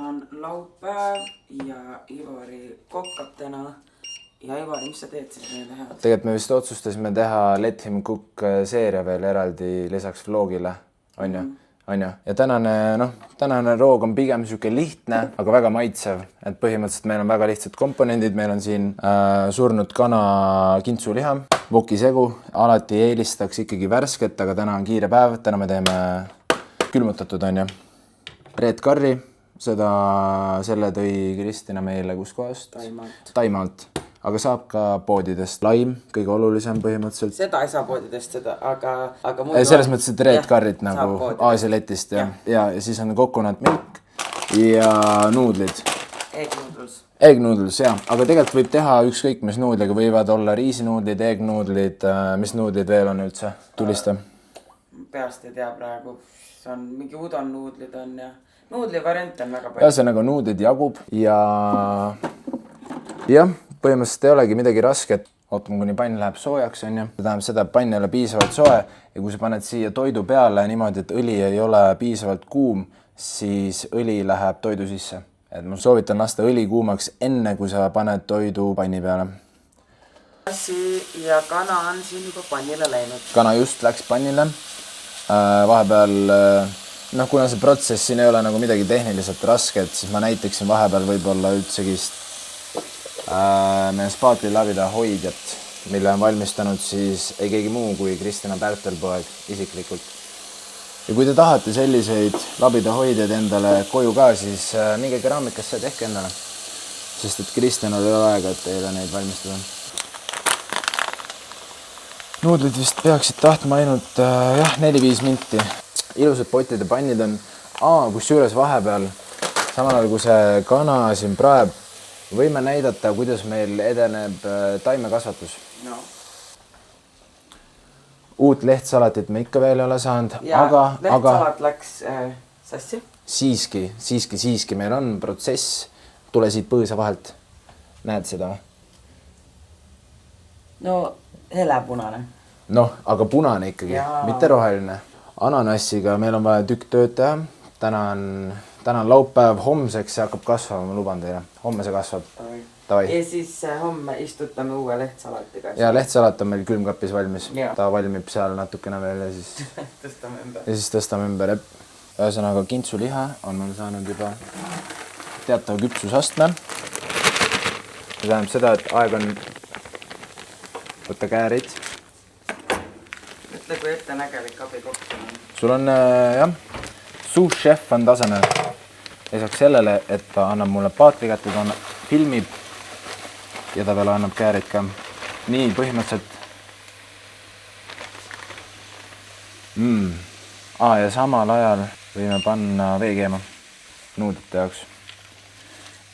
täna on laupäev ja Ivari kokkab täna. Ja Ivari, mis sa teed siis meile head? Tegelikult me vist otsustasime teha Let Him Cook seeria veel eraldi lisaks vlogile, on ju? Ja tänane roog on pigem siuke lihtne, aga väga maitsev, et põhimõtteliselt meil on väga lihtsad komponendid, meil on siin surnud kana kintsuliha, vokisegu, alati eelistaks ikkagi värsket, aga täna on kiire päev, täna me teeme külmutatud, on ju. Red curry, selle tõi Kristina meile kuskohast? Taimaalt. Aga saab ka poodidest. Laim, kõige olulisem põhimõtteliselt. Seda ei saa poodidest, aga selles mõttes, et red curryt nagu Aasia letist ja siis on coconut milk ja nuudlid. Egg noodles, jah. Aga tegelikult võib teha ükskõik mis nuudliga, võivad olla riisinuudlid, egg noodlid, mis nuudlid veel on üldse? Tulista. Peast ei tea praegu. See on mingi udon nuudlid on ja nuudli variant on väga palju. Ühesõnaga nuudlid jagub ja jah. Põhimõtteliselt ei olegi midagi rasket. Ootame, kuni pann läheb soojaks, on ju. See tähendab seda, et pann ei ole piisavalt soe ja kui sa paned siia toidu peale niimoodi, et õli ei ole piisavalt kuum, siis õli läheb toidu sisse. Et ma soovitan lasta õli kuumaks enne, kui sa paned toidu panni peale. Ja kana on siin juba pannile läinud. Kana just läks pannile. Vahepeal, kuna see protsess siin ei ole nagu midagi tehniliselt rasket, siis ma näitaksin vahepeal võib-olla üldsegist meie spaatli labida hoidjat, mille on valmistanud siis ei keegi muu kui Kristina Pärtelpoeg isiklikult. Ja kui te tahate selliseid labida hoidjaid endale koju ka, siis minge keraamikasse ja tehke endale. Sest et Kristinal ei ole aega, et teile neid valmistada. Nuudlid vist peaksid tahtma ainult 4-5 minti. Ilusad potid ja pannid on, kus juures vahepeal, samal ajal kui see kana siin praeb, võime näidata, kuidas meil edeneb taimekasvatus. No. Uut lehtsalatit me ikka veel ei ole saanud, aga lehtsalat läks sassi. Siiski, meil on protsess. Tule siit põõsa vahelt. Näed seda? No, helepunane. Aga punane ikkagi, mitte roheline. Ananassiga meil on vaja tükk tööd teha. Täna on laupäev, homseks see hakkab kasvama, ma luban teile. Homme see kasvab. Tavai. Ja siis homme istutame uue lehtsalatiga. Ja lehtsalat on meil külmkapis valmis. Ta valmib seal natukene veel ja siis tõstame ümber. Ja siis tõstame ümber. Ühesõnaga kintsuliha on meil saanud juba teatava küpsusastme. See tähendab seda, et aeg on võtta käärid. Ütle, kui ettenägelik abikokk on. Sul on, sous-chef on tasemel. Lisaks sellele, et ta annab mulle paatri kätte, ta filmib ja ta veel annab käärid ka. Nii, põhimõtteliselt. Ja samal ajal võime panna veekeema nuudlite jaoks.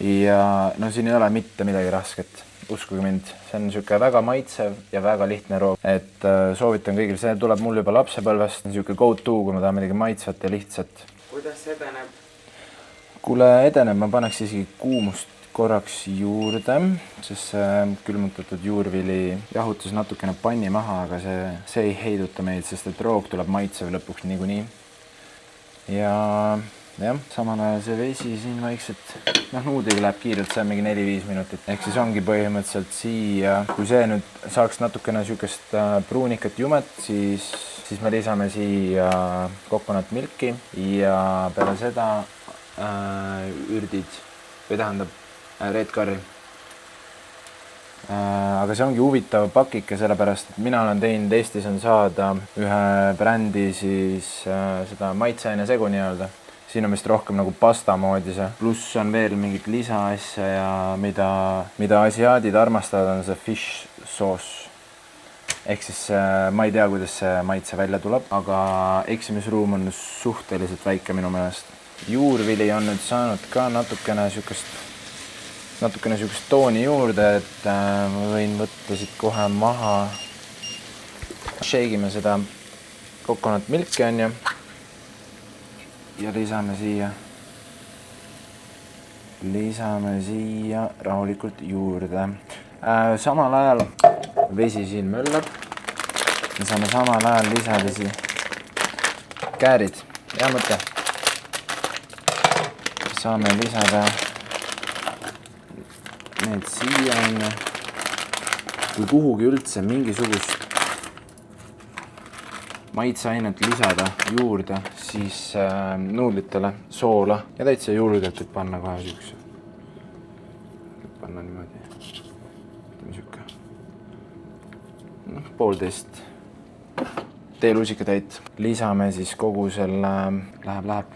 Ja siin ei ole mitte midagi rasket. Uskuge mind, see on siuke väga maitsev ja väga lihtne roog. Et soovitan kõigil, see tuleb mul juba lapsepõlvest. Siuke go-to, kui ma tahan midagi maitsvat ja lihtsat. Kuidas see edeneb? Kuule edeneb, ma paneks isegi kuumust korraks juurde, sest see külmutatud juurvili jahutas natukene panni maha, aga see ei heiduta meid, sest et roog tuleb maitsev lõpuks niikuinii. Ja samal ajal see vesi siin vaikselt, nuudliga läheb kiirelt, see on mingi 4-5 minutit. Ehk siis ongi põhimõtteliselt siia, kui see nüüd saaks natukene siukest pruunikat jumet, siis me lisame siia coconut milki ja peale seda ürdid või tähendab red curry. Aga see ongi huvitav pakike, sellepärast, et mina olen teinud, Eestis on saada ühe brändi siis seda maitseaine segu nii-öelda. Siin on vist rohkem nagu pasta moodi see. Pluss on veel mingit lisaasja ja mida asiaadid armastavad on see fish sauce. Ehk siis ma ei tea, kuidas see maitse välja tuleb, aga eksimisruum on suhteliselt väike minu meelest. Juurvili on nüüd saanud ka natukene siukest tooni juurde, et ma võin võtta siit kohe maha. Shake'ime seda coconut milki on ju. Ja lisame siia rahulikult juurde. Samal ajal vesi siin möllab. Me saame samal ajal lisada siia käärid. Hea mõte. saame lisada need siia onju. kui kuhugi üldse mingisugust maitseainet lisada juurde, siis nuudlitele soola ja täitsa julgelt võib panna kohe siukse. Võib panna niimoodi. Ütleme siuke. 1,5 teelusikatäit. Lisame siis kogu selle, läheb.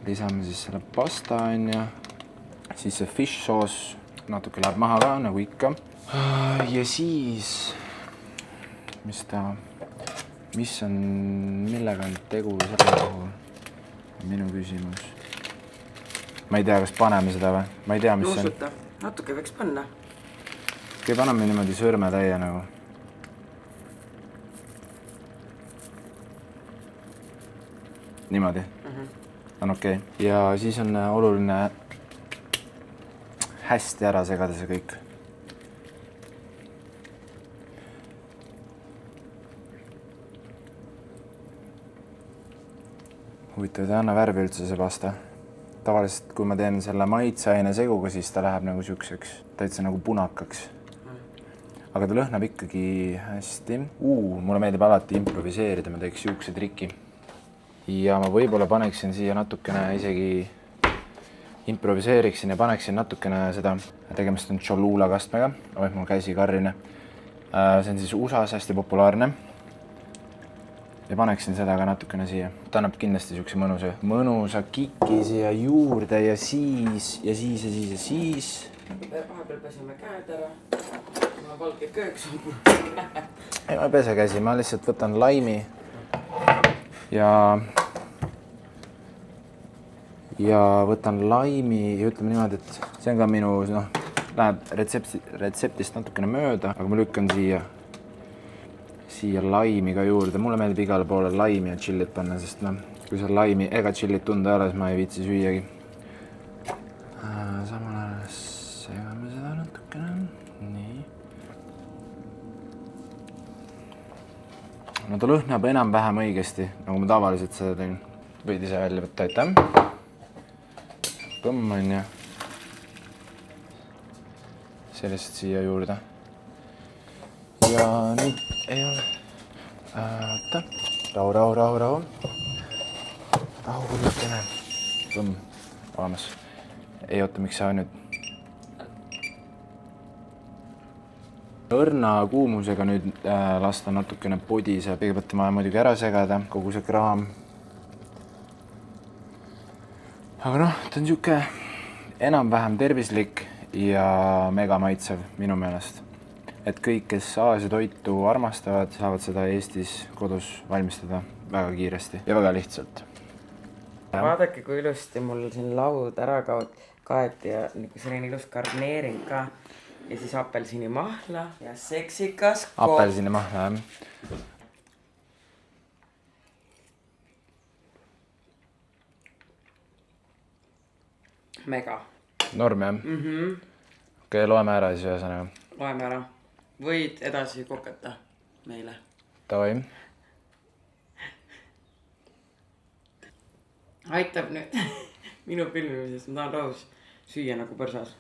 Lisame siis selle pasta onju. Siis see fish sauce natuke läheb maha ka, nagu ikka. Ja siis, millega on tegu selle puhul? Minu küsimus. Ma ei tea, kas paneme seda või? Ma ei tea, mis see on. Natuke võiks panna. Okei, paneme niimoodi sõrme täie nagu. Niimoodi. On okei. Ja siis on oluline hästi ära segada see kõik. Huvitav, ta ei anna värvi üldse see pasta. Tavaliselt, kui ma teen selle maitseaine seguga, siis ta läheb nagu siukseks, täitsa nagu punakaks. Aga ta lõhnab ikkagi hästi. Mulle meeldib alati improviseerida, ma teeks siukse triki. Ja ma võib-olla paneksin siia natukene isegi improviseeriksin ja paneksin natukene seda, tegemist on Cholula kastmega, mul käsi karrine. See on siis USAs hästi populaarne. Ja paneksin seda ka natukene siia. Ta annab kindlasti siukse mõnusa kiki siia juurde ja siis. Vahepeal pesime käed ära. Ma valge kööks on. Ei, ma ei pese käsi, ma lihtsalt võtan laimi ja võtan laimi ja ütleme niimoodi, et see on ka minu, läheb retseptist natukene mööda, aga ma lükkan siia laimi ka juurde. Mulle meeldib igale poole laimi ja chillit panna, sest kui seal laimi ega chillit tunda ei ole, siis ma ei viitsi süüagi. Samal ajal segame seda natukene. Nii. No ta lõhnab enam-vähem õigesti, nagu ma tavaliselt seda teen. Võid ise välja võtta, aitäh. Põmm on ja sellest siia juurde. Ja nüüd ei ole. Oota. Rahu. Rahulikene. Põmm. Olemas. Ei oota, miks sa nüüd. Õrna kuumusega nüüd lasta natukene podise. Kõigepealt ma muidugi ära segada kogu see kraam. Aga ta on siuke enam-vähem tervislik ja mega maitsev minu meelest. Et kõik, kes Aasia toitu armastavad, saavad seda Eestis kodus valmistada väga kiiresti ja väga lihtsalt. Vaadake, kui ilusti mul siin laud ära kaeti ja selline ilus garneering ka. Ja siis apelsinimahla ja seksikas kopp. Apelsinimahla, jah. Mega. Norm, jah? Okei, loeme ära siis ühesõnaga. Loeme ära. Võid edasi kokata meile. Tavai. Aitab nüüd minu filmimisest, ma tahan rahus süüa nagu põrsas.